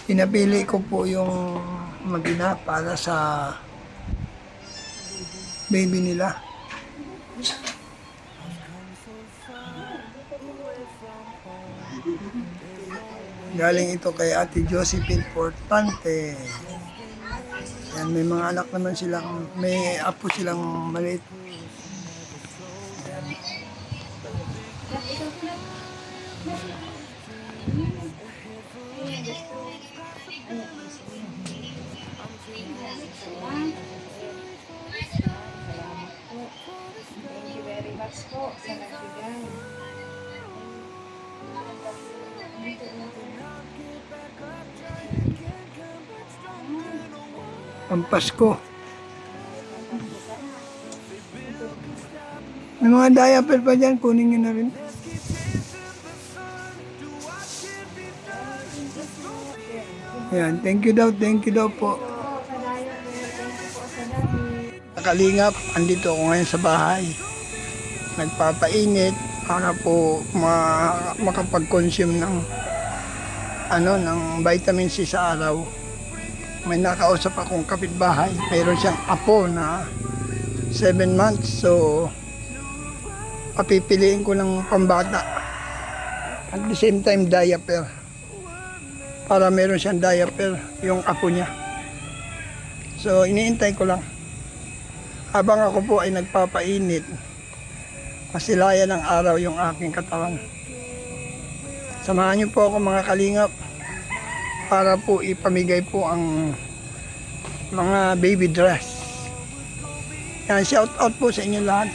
Pinapili ko po yung mag-ina para sa baby nila. Galing ito kay Ate Josephine Portante. Yan, may mga anak naman silang, may apo silang maliit. Thank you very much po sa nagbigay. Pampasko. May mga diaper pa dyan, kunin nyo na rin. Ayan, thank you daw po. Kalingap, andito ako ngayon sa bahay. Nagpapainit para po makapag-consume ng ng vitamin C sa araw. May nakausap akong kapitbahay. Mayroon siyang apo na 7 months. So, papipiliin ko ng pambata. At the same time, diaper. Para meron siyang diaper yung apo niya. So, iniintay ko lang. Habang ako po ay nagpapainit, masilayan ng araw yung aking katawan. Samahan niyo po ako mga kalingap para po ipamigay po ang mga baby dress. Yan, shout out po sa inyo lahat.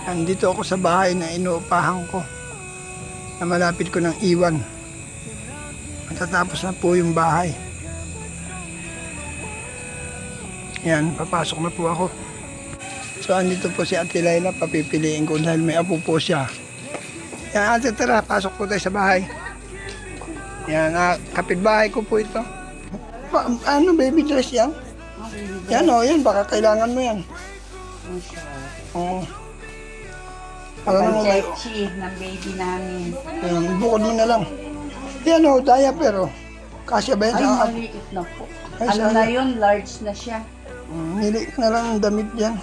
Nandito ako sa bahay na inuupahan ko na malapit ko ng iwan. Matatapos na po yung bahay. Yan, papasok na po ako. So, andito po si Ate Laila, papipiliin ko dahil may apo po siya. Yan, ate, tara, pasok po tayo sa bahay. Yan, kapitbahay ko po ito. Ano, baby dress yan? Yan o, yan, baka kailangan mo yan. Oo. Para naman may... Pang-chechi ng baby namin. Yan, bukod mo na lang. Yan o, diaper o. Kasya ba yan? Ay, maliit na po. Ay, Ano sayang. na yun? Large na siya. Nili na lang ang damit yan.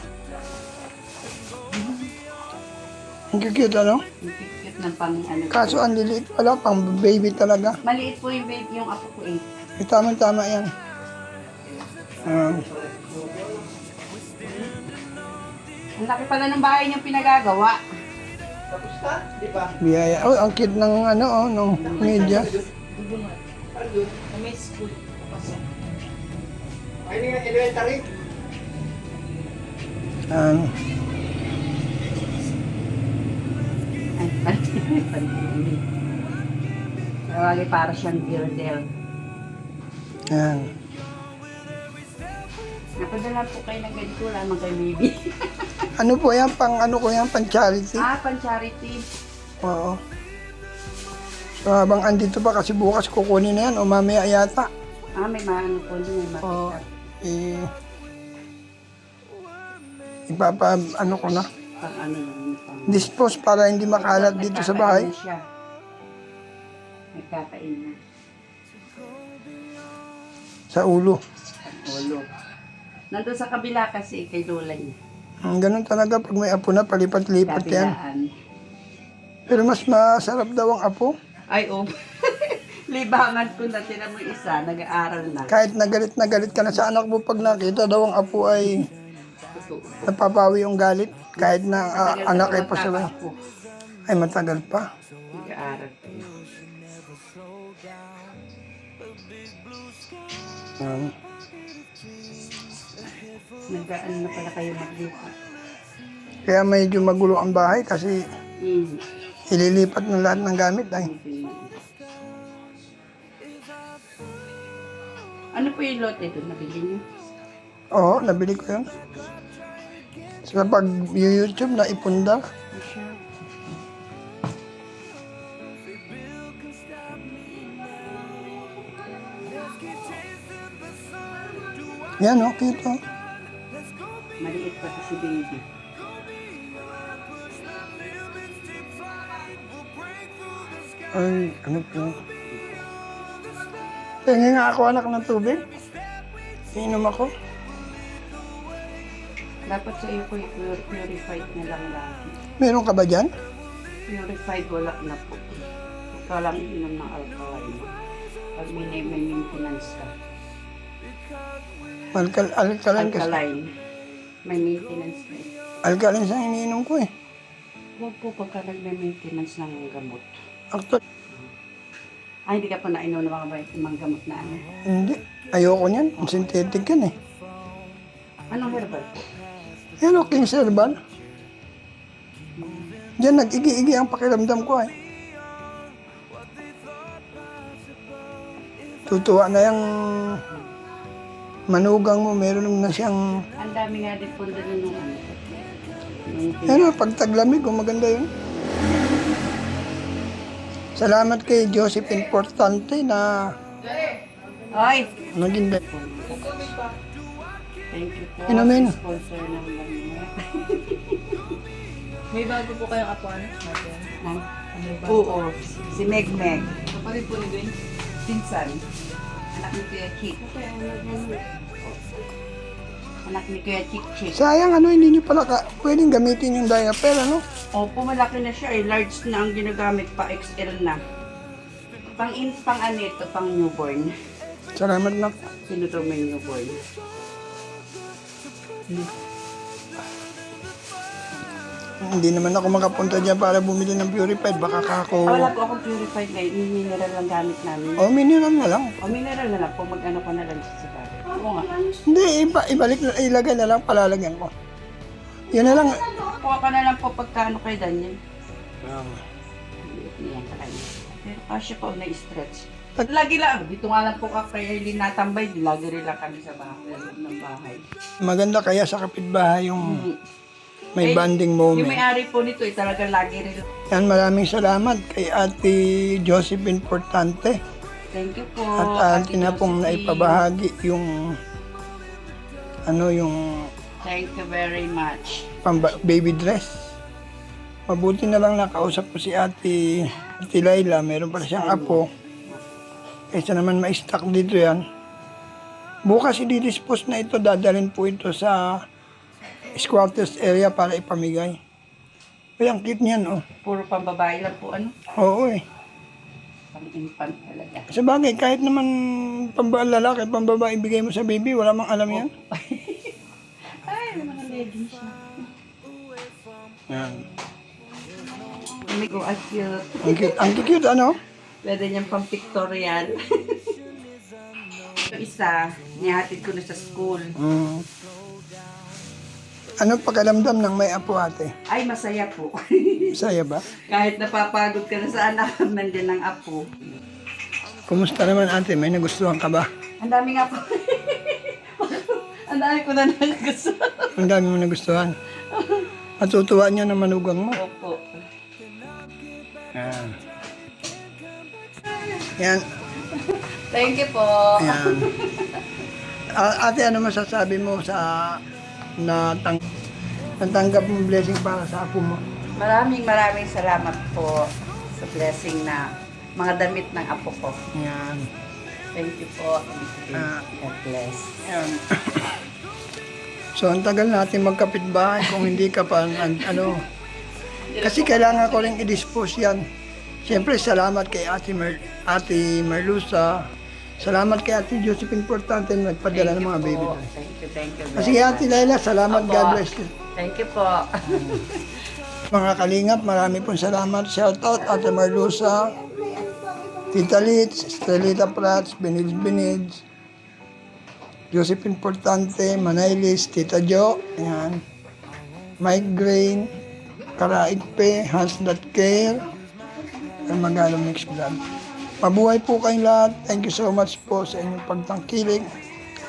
Ang cute, ano? Yung cute ng pang ano. Kaso ang liliit pala, pang baby talaga. Maliit po yung baby, yung apo ko eh. Tama-tama yan. Ang laki pala ng bahay niyang pinagagawa. Biyaya. Oh, ang cute ng ng media. May school. Ang Ay, pantilin. Nawali para siyang girdle. yan. Napadala po kayo ng ganito, lamang kay baby. Ano po yan? Pang charity? Pang charity. Oo. So, habang andito pa kasi bukas kukunin na yan o mamaya yata. May maano po, may Oo. makita. Ko na. Pang ano lang, pang... Dispose para hindi makalat dito sa bahay. Nagkakain na siya. Nagkakain na. Sa ulo. Ulo. Nandun sa kabila kasi kay Lola niya. Ganun talaga pag may apo na, palipat-lipat yan. Kabilaan. Pero mas masarap daw ang apo. Ay, libangan ko na tinan mo isa, nag-aaral na. Kahit na galit ka na sa anak mo pag nakita daw ang apo ay napapawi yung galit. Kahit na anak ay pasaway. Ay matagal pa. Nag-aaral ko. Nag-aan na pala kayo maglipat. Kaya medyo magulo ang bahay kasi ililipat ng lahat ng gamit ay. Ano po yung lote doon? Nabili niyo? Oo, nabili ko yun. Sa pag YouTube na ipundar. Siya. Yan o, cute o. Maliit pa si baby. Ay, ano po. Tingin nga ako anak ng tubig. Inom ako. Dapat sa iyo ko purified na lang lagi. Meron ka ba dyan? Purified wala na po. Ikaw lang inom ng alkaline. Pag may maintenance ka. Alkaline kasi. Alkaline. May maintenance ka. Alkaline sa iniinom ko eh. Huwag po pagka nagme-maintenance ng gamot. Actually, Ay, hindi ka pa nainom ng mga gamot na ano. hindi. Ayoko niyan. Synthetic yan eh. Anong herbal po? Yan o, King Herbal. Diyan nag-igi-igi ang pakiramdam ko eh. Tutuwa na yung manugang mo, meron na siyang... Ang dami nga din po doon nung ano. Nung Ano, pag taglamig, maganda yun. Salamat kay Joseph Importante na Ay! naging Thank you po. Inumin. Sponsor ng lamig. May bago po kayong apo, ano? Natin. Oo. Si Meg. Kapatid po ni Gwen. Pinsan. Anak ni Kuya Chick. Anak ni Kuya Chick. sayang ano, hindi nyo pala pwedeng gamitin yung diaper, ano? Opo, malaki na siya eh. Large na ang ginagamit pa. XL na. Pang ano ito, pang newborn. Salamat na. Sino to may newborn? Hindi naman ako makapunta dyan para bumili ng purified. Baka kako... Wala po akong purified ngayon. Mineral lang gamit namin. O, mineral na lang. O mineral na lang po. Mag-ano ko na lang sa bahay. Oo nga. Hindi, ibalik na, ilagay na lang, palalagyan ko. Yan na lang. Kuha ka na lang po pagkaano kay Daniel. Yan ka kanya. Pero kasya po na-stretch. Lagi lang. Dito nga lang po ka kay Eileen natambay. Lagi rin lang kami sa bahay. Ng bahay. Maganda kaya sa kapitbahay yung may Eh, bonding Yung moment. may-ari po nito ay talagang lagi rin. Yan, maraming salamat kay Ate Josephine Importante. Thank you po. At Ate atin na pong Josephine. naipabahagi yung yung Thank you very much. baby dress. Mabuti na lang nakausap ko si Ate Laila. Meron pala siyang apo. Kaysa naman ma-stock dito yan. Bukas i-dispose na ito. Dadalhin po ito sa squatters area para ipamigay. Ay, ang cute niyan, oh. Puro pambabae lang po ano. Oo eh. Pang-infant talaga. Sa bagay, kahit naman lalaki, pambabae, ibigay mo sa baby, wala mang alam yan. Ay, naman ang leggings siya. Yan. Hindi ko at cute. Ang cute, ano? Pwede niyang pang-pictorial. Yung isa, nihatid ko na sa school. Mm. Ano pakiramdam ng may apo, ate? Ay, masaya po. Saya ba? Kahit napapagod ka na sa anak, nandiyan ang apo. Kumusta naman, ate? May nagustuhan ka ba? Ang dami nga po. Ang dami ko na gusto. Ang dami mo nagustuhan. Matutuwa niya na manugang mo. Opo. Yan. Yan. Thank you po. Yan. Ate, ano masasabi mo sa natanggap mong blessing para sa apo mo? Maraming salamat po sa blessing na mga damit ng apo ko. Yan. Thank you po. God bless. Yan. So, ang tagal natin magkapitbahay kung hindi ka pa, kasi kailangan ko rin i-dispose yan. Siyempre, salamat kay Ate Merlusa. Salamat kay Ate Josephine Importante na nagpadala ng mga baby dress. Thank you. Kasi Ate Laila, salamat. Opo. God bless you. Thank you po. Mga kalingap, marami pong salamat. Shout out Ate Merlusa, Tita Litz, Estrelita Prats, Benils, Josephine Importante, Manailis, Tita Jo, yan. Mike Grain, Karaigpe, Hans That Care, and Magalo Mix Vlog. Mabuhay po kayong lahat. Thank you so much po sa inyong pagtangkilik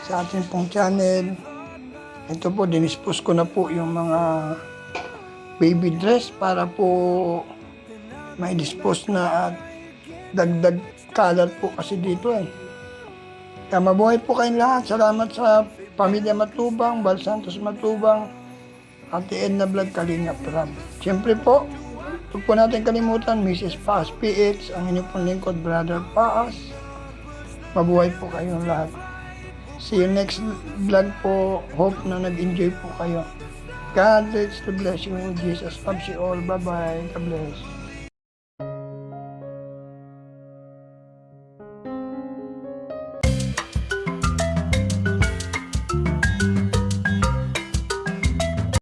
sa ating pong channel. Ito po, dinispose ko na po yung mga baby dress para po may dispose na at dagdag kalat po kasi dito eh. Kaya mabuhay po kayong lahat. Salamat sa Pamilya Matubang, Bal Santos Matubang, Ate Edna Vlog, Kalingap Rab. Siyempre po, huwag po natin kalimutan, Mrs. Paas PH, ang inyong pong lingkod, Brother Paas. Mabuhay po kayong lahat. See you next vlog po. Hope na nag-enjoy po kayo. God bless you in Jesus. Love you all. Bye-bye. God bless.